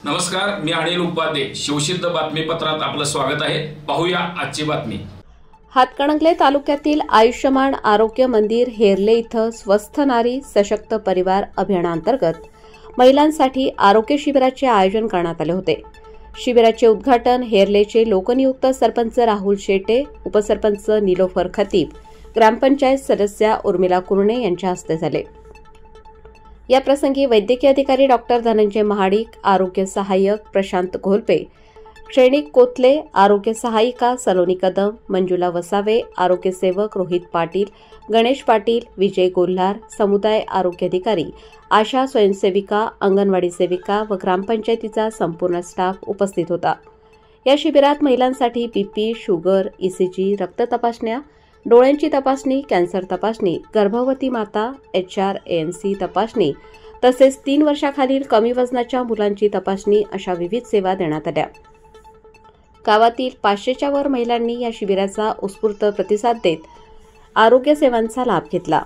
नमस्कार, मी अनिल उपाध्ये. शिवसिद्ध बातमीपत्रात आपलं स्वागत आहे. पाहूया आजची बातमी. हातकणंगले तालुक्यातील आयुष्यमान आरोग्य मंदिर हेरले इथं स्वस्थ नारी सशक्त परिवार अभियानांतर्गत महिलांसाठी आरोग्य शिबिराचे आयोजन करण्यात आले होते. शिबिराचे उद्घाटन हेरलेचे लोकनियुक्त सरपंच राहुल शेटे, उपसरपंच निलोफर खतीब, ग्रामपंचायत सदस्या उर्मिला कुरणे यांच्या हस्ते झाले. याप्रसंगी वैद्यकीय अधिकारी डॉक्टर धनंजय महाडिक, आरोग्य सहाय्यक प्रशांत घोलपे, श्रेणिक कोथले, आरोग्य सहायिका सलोनी कदम, मंजुला वसावे, आरोग्य सेवक रोहित पाटील, गणेश पाटील, विजय गोल्हार, समुदाय आरोग्य अधिकारी, आशा स्वयंसेविका, अंगणवाडी सेविका व ग्रामपंचायतीचा संपूर्ण स्टाफ उपस्थित होता. या शिबिरात महिलांसाठी बीपी, शुगर, ईसीजी, रक्त तपासण्या, डोळ्यांची तपासणी, कॅन्सर तपासणी, गर्भवती माता, HRANC तपासणी तसेच 3 वर्षाखालील कमी वजनाच्या मुलांची तपासणी अशा विविध सेवा देण्यात आल्या. गावातील 500च्या वर महिलांनी या शिबिराचा उत्स्फूर्त प्रतिसाद देत आरोग्य सेवांचा लाभ घेतला.